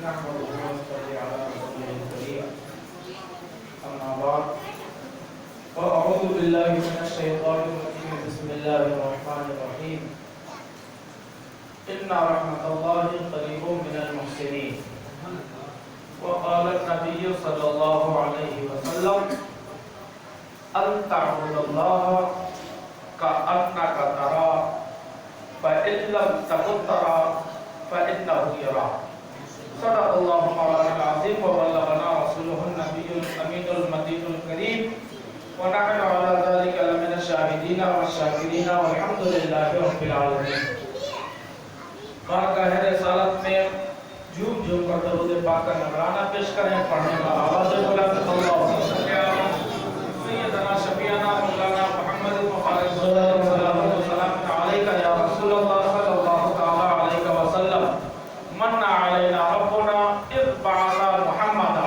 نحمده ونصلي على رسوله الكريم أما بعد فأعوذ بالله من الشيطان الرجيم بسم الله الرحمن الرحيم إن رحمة الله قريب من المحسنين وقال النبي صلى الله عليه وسلم أن تعبد الله كأنك تراه فإن لم تكن تراه فإنه يراك صدق الله مولانا العظيم وبلغنا رسوله النبي الأمين المجيد الكريم ونحن على ذلك لمن الشاهدين والشاكرين والحمد لله رب العالمين. بارگاہ رسالت میں جھوم جھوم کر درود پاک کا نذرانہ پیش کریں. پڑھنے کا آواز بلند اللہم صلی علی سیدنا شفیعنا مولانا محمد مبارک صلی اللہ علیہ وسلم علیک یا رسول اللہ صلی اللہ تعالی علیہ وسلم. من علینا ربنا اذ بعث محمدا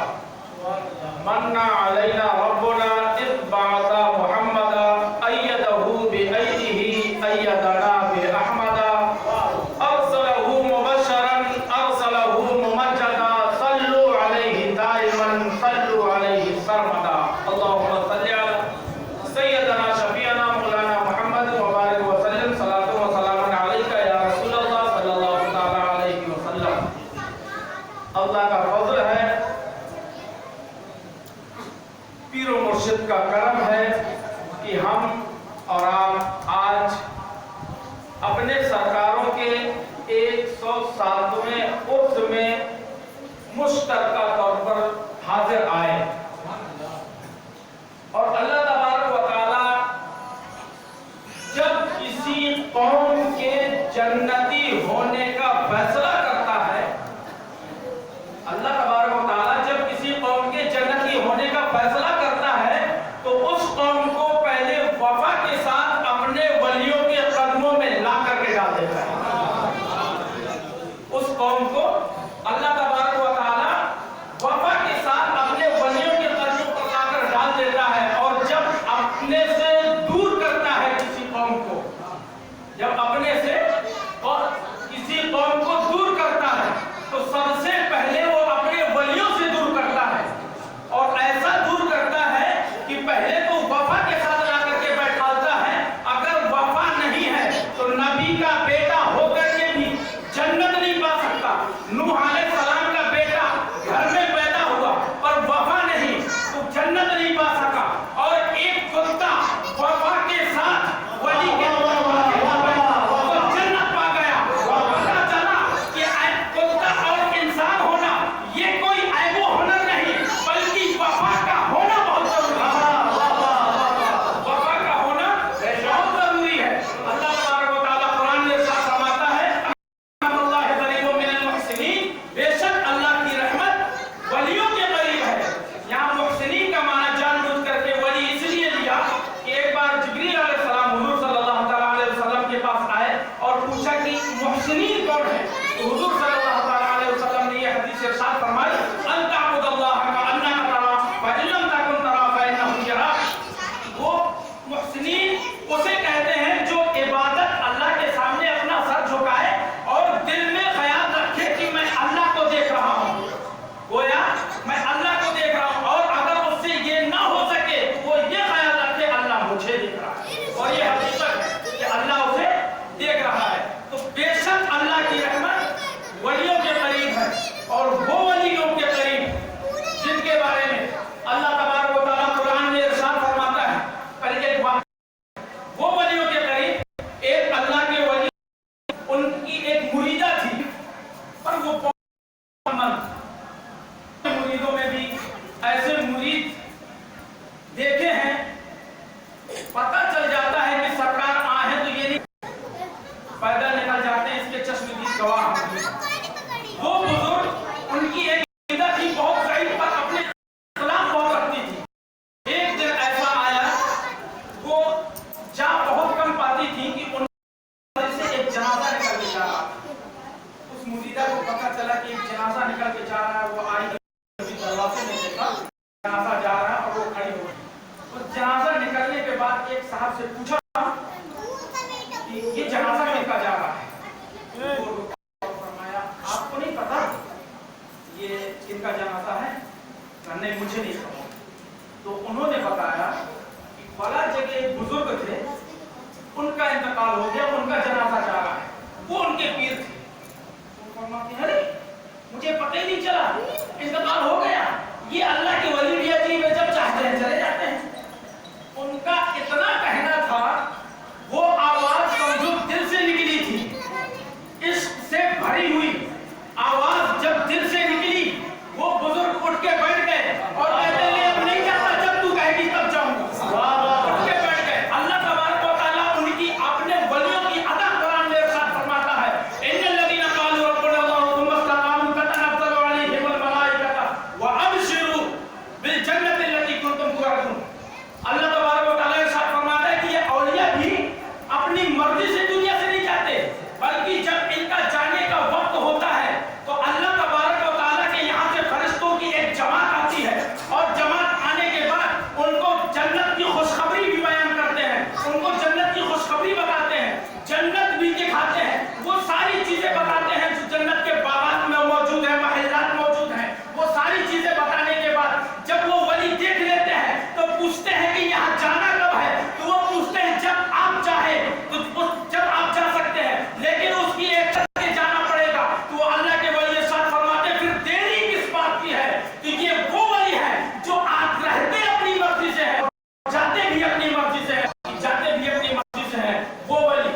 من علینا ربنا اذ بعث محمدا ایدہ بأیدہ ایدنا بأحمدا ارسلہ مبشرا ارسلہ ممجدا صلوا علیہ دائما صلوا علیہ سرمدا. اللہم صلی علی سیدنا شفیعنا مولانا محمد مبارک وسلم صلاۃ و سلام علیک یا رسول اللہ صلی اللہ تعالی علیہ وسلم. اللہ کا فضل ہے، پیر و مرشد کا کرم ہے کہ ہم اور آپ آج اپنے سرکاروں کے 107ویں عرس میں مشترکہ طور پر حاضر آئے. اور اللہ تبارک و تعالی جب کسی قوم کے جنتی ہونے کا فیصلہ کرتا ہے، اللہ تبارک و تعالی جب کسی قوم کے جنتی ہونے کا فیصلہ کرتا ہے تو اس قوم کو پہلے وفا کے ساتھ اپنے ولیوں کے قدموں میں لا کر کے ڈال دیتا ہے. اس قوم کو اللہ تبارک و تعالی وفا کے ساتھ اپنے ولیوں کے قدموں پر لا کر ڈال دیتا ہے. اور جب اپنے سے دور کرتا ہے کسی قوم کو، جب اپنے سے اور کسی قوم کو دور کرتا ہے تو سب سے پہلے وہ اپنے ولیوں سے دور کرتا ہے. اور ایسا دور کرتا ہے کہ پہلے تو وفا کے ساتھ لا کر کے بیٹھالتا ہے. اگر وفا نہیں ہے تو نبی کا بیٹا ہو کر کے بھی جنت نہیں پا سکتا. نوح علیہ السلام کا بیٹا گھر میں پیدا ہوا پر وفا نہیں تو جنت نہیں پا سکا. اور ایک کتا وفا کے ساتھ ولی کے جنت پا گیا. پتا چلا کہ کتا اور انسان ہونا یہ کوئی عیب و ہنر نہیں بلکہ وفا کا ہونا بہت ضروری ہے. وفا کا ہونا بہت ضروری ہے. اللہ تبارک و تعالیٰ قرآن میں ارشاد فرماتا ہے رحمت اللہ قریب من المحسنین، بے شک اللہ کی رحمت ولیوں کے قریب ہے. یہاں محسنین کا معنی جان بوجھ کر کے ولی اس لیے لیا کہ ایک بار جبریل علیہ السلام حضور صلی اللہ تعالیٰ علیہ وسلم کے پاس آئے اور پوچھا کہ محسنین کون ہے. تو حضور صلی اللہ تعالیٰ علیہ وسلم نے یہ حدیث ارشاد فرمائی ان تعبد اللہ کأنک تراہ فإن لم تکن تراہ فإنہ یراک. وہ محسنین اسے کہتے ہیں جو عبادت اللہ کے سامنے اپنا سر جھکائے اور دل میں خیال رکھے کہ میں اللہ کو دیکھ رہا ہوں. گویا میں اللہ کو دیکھ رہا ہوں، اور اگر اس سے یہ نہ ہو سکے وہ یہ خیال رکھے اللہ مجھے دیکھ رہا ہے. اور یہ حقیقت ہے کہ اللہ اسے دیکھ رہا ہے. تو بے شک اللہ کی رحمت ولیوں کے قریب ہے. اور وہ ولیوں کے قریب جن کے بارے میں اللہ تبارک و تعالیٰ قرآن میں ارشاد فرماتا ہے. پہلے ایک بات، وہ ولیوں کے قریب ایک اللہ کے ولی، ان کی ایک مریدہ تھی پر وہ مریدوں میں بھی ایسے مرید دیکھے ہیں پتہ چل جاتا ہے کہ سرکار آئے تو یہ نہیں پیدل نکل جاتے ہیں، اس کے چشم دید گواہ ہیں. وہ بزرگ ان کی ایک مریدہ تھی بہت ضعیف پر اپنے اخلاق بہت رکھتی تھی. ایک دن ایسا آیا وہ جا بہت کم پاتی تھی کہ ان سے ایک جنازہ نکل کے جا رہا. اس مریدہ کو پتہ چلا کہ ایک جنازہ نکل کے جا رہا ہے. وہ آئی دروازے میں دیکھا جنازہ جا رہا ہے اور وہ کھڑی ہو گئی. اس جنازہ نکلنے کے بعد ایک صاحب سے پوچھا کہ یہ جنازہ کن کا جا رہا ہے. فرمایا آپ کو نہیں پتا इनका जनाजा है? नहीं, मुझे नहीं खबर। तो उन्होंने बताया कि फला जगह एक बुजुर्ग थे, उनका इंतकाल हो गया, उनका जनाजा जा रहा है, वो उनके पीर थे। वो फरमाते हैं, अरे मुझे पता ही नहीं चला, इंतकाल हो गया। ये अल्लाह के वली भी अजीब है, जब चाहते हैं चले जाते हैं। उनका इतना कहना था, वो आवाज समझो दिल से निकली थी, इश्क से भरी हुई आवाज जब दिल से निकली, वो बुजुर्ग उठ के बैठ गए और कहते हैं अब नहीं जाता, जब तू कहेगी तब जाऊंगा। उठ के बैठ गए। अल्लाह तबारक व तआला उनकी अपने वलियों की अदा कुरान में इरशाद फरमाता है, इन्नल लज़ीना क़ालू रब्बुना अल्लाहु सुम्मा इस्तक़ामू ततनज़्ज़लु अलैहिमुल मलाइकतु व अबशिरू बिल जन्नति अल्लती कुंतुम तुअदून। अल्लाह तबारक व तआला इरशाद फरमाता है कि ये औलिया भी अपनी मर्जी से दुनिया से नहीं जाते, बल्कि जब इनका जाने का वक्त होता है तो अल्लाह तबारक व तआला के यहाँ से फरिश्तों की एक जमात आती है, और जमात आने के बाद उनको जन्नत की खुशखबरी भी बयान करते हैं, उनको जन्नत की खुशखबरी बताते हैं, जन्नत भी दिखाते हैं, वो सारी चीजें बताते हैं जो जन्नत के बागात में मौजूद है, महल्लात मौजूद हैं। वो सारी चीजें बताने के बाद जब वो वली देख लेते हैं तो पूछते हैं कि यहाँ जाना कब है? तो वो पूछते हैं जब आप चाहे, तो जब आप जा सकते हैं, लेकिन उसकी एक करके जाना पड़ेगा। तो वो अल्लाह के वली साथ फरमाते फिर देरी किस बात की है? तो ये वो वली है जो आप रहते अपनी मर्जी से है, जाते भी अपनी मर्जी से है, जाते भी अपनी मर्जी से है। वो वली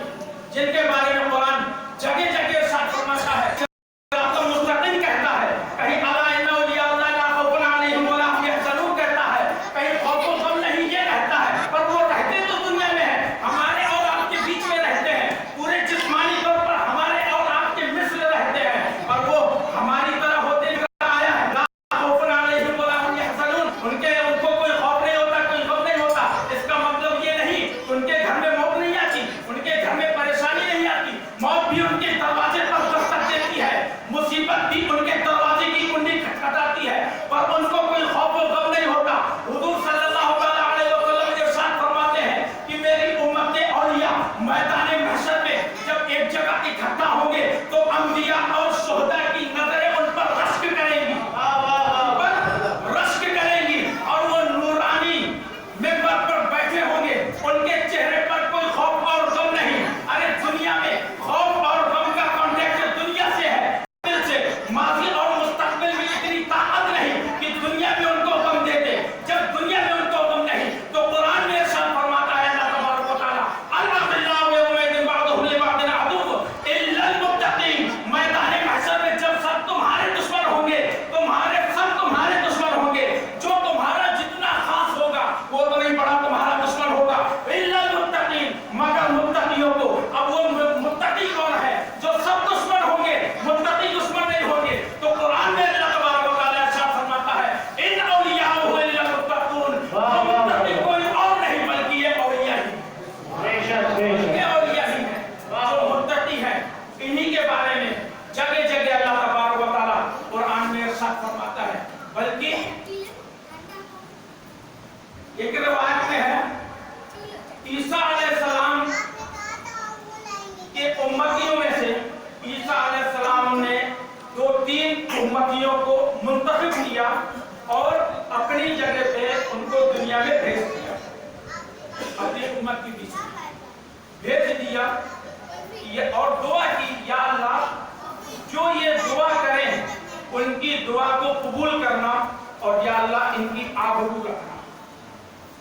जिनके बारे में कुरान जगह जगह साथ फरमाता है, मुस्तकिल कहता है, कहीं अला इन्ना औलिया अल्लाह ला खौफुन अलैहिम व ला हुम यहज़नून कहता है, कहीं खौफ व गम नहीं ये कहता है, पर वो रहते तो दुनिया में है, हमारे और आपके बीच में रहते हैं, पूरे जिस्मानी तौर पर हमारे और आपके मिस्र रहते हैं, पर वो हमारी तरह होते हुए आया है, ला खौफुन अलैहिम व ला हुम यहज़नून। उनको कोई खौफ नहीं होता, कोई गम नहीं होता। इसका मतलब ये नहीं उनके घर में मौत नहीं आती, उनके घर में परेशानी नहीं आती, मौत भी उनके दरवाजे पर दस्तक देती है, मुसीबत भी उनके दरवाजे की कुंडी खटखटाती है, पर उनको कोई खौफ व गम नहीं होता। हुजूर सल्लल्लाहु अलैहि वसल्लम इरशाद फरमाते हैं कि मेरी उम्मत के औलिया मैदान महशर में जब एक जगह इकट्ठा होंगे तो अंबिया और शुहदा की नजरें उन पर रश्क करेंगी, रश्क करेंगी, और वो नूरानी मिंबर पर बैठे होंगे, उनके चेहरे पर कोई खौफ और गम नहीं। अरे दुनिया में खौफ और गम का कॉन्टेक्ट दुनिया से है, दिल से। माजी और मुस्तकबिल में इतनी ताकत नहीं कि दुनिया में उनको गम देते। जब दुनिया में उनको गम नहीं तो कुरान में इरशाद फरमाता है अल्लाह तबारक व तआला, अल्लाहु यौमइज़िन बअदुहु लिबअदिन अदुव्व इल्लल मुत्तक़ीन। मैदान महशर में जब सब तुम्हारे दुश्मन होंगे, सब तुम्हारे दुश्मन होंगे, जो तुम्हारा जितना खास होगा वो तो नहीं बड़ा तुम्हारा दुश्मन होगा, इल्लल मुत्तक़ीन, मगर मुत्तक़ियों को। अब वो मुत्तक़ी कौन है? जो सब दुश्मन होंगे, मुत्तक़ी दुश्मन नहीं होंगे। तो कुरान में अल्लाह तबारक व तआला इरशाद फरमाता है इन औलियाउ इल्लल मुत्तक़ून, मुत्तक़ी कोई और नहीं बल्कि ये औलिया ही, ये औलिया ही है जो मुत्तक़ी है। इन्हीं के बारे में जगह जगह अल्लाह तबारक व तआला कुरान में इरशाद फरमाता है। बल्कि एक रिवायत में है ईसा अलैहिस्सलाम के उम्मतियों में से ईसा अलैहिस्सलाम ने 2-3 उम्मतियों को मुंतखब किया और अपनी जगह पे उनको दुनिया में भेज दिया, अपनी उम्मत के बीच भेज दिया। ये और दुआ की, या अल्लाह जो ये दुआ करें उनकी दुआ को कबूल करना, और या अल्लाह इनकी आबरू रखना,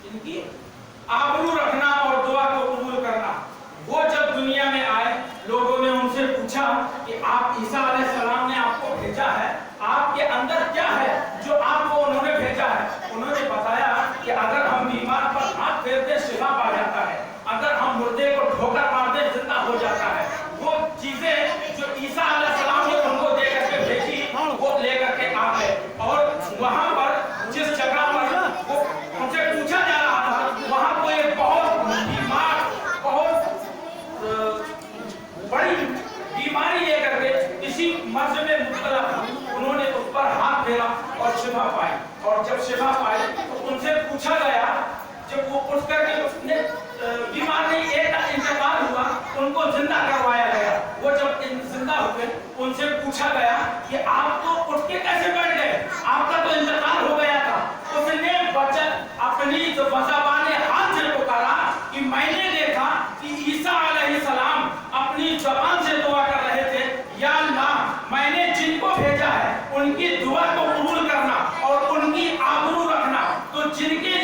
इनकी आबरू रखना और दुआ को कबूल करना। वो जब दुनिया में आए, लोगों ने उनसे पूछा कि आप ईसा अलैहिस्सलाम ने आपको भेजा है, आपके अंदर क्या है जो आपको उन्होंने भेजा है? उन्होंने बताया कि अगर हम बीमार पर हाथ फेरते शिफा पा जाता है, अगर हम मुर्दे को ठोकर मारते जिंदा हो जाता है। वो चीजें जो ईसा अलैहिस्सलाम ने उनको दे करके भेजी वो लेकर के आ गए, और वहां पर जिस जगह पर वो उनसे पूछा जा रहा था, वहां कोई बहुत बीमार, बहुत बड़ी बीमारी लेकर के इसी मर्ज में मुब्तला था। उन्होंने उस पर हाथ फेरा और शिफा पाई, और जब शिफा पाई तो उनसे पूछा गया, जब वो उठ करके उसने बीमार नहीं, एक इंतकाल हुआ, उनको जिंदा करवाया गया। वो जब जिंदा हुए उनसे पूछा गया कि आप तो उठ के कैसे बैठ गए, आपका तो इंतकाल हो गया था। उसने बचत अपनी ज़बान हाल से पुकारा कि मैंने देखा कि ईसा अलैहिस्सलाम अपनी ज़बान से दुआ कर रहे थे, या अल्लाह मैंने जिनको भेजा है उनकी दुआ को कबूल करना और उनकी आबरू रखना। तो जिनके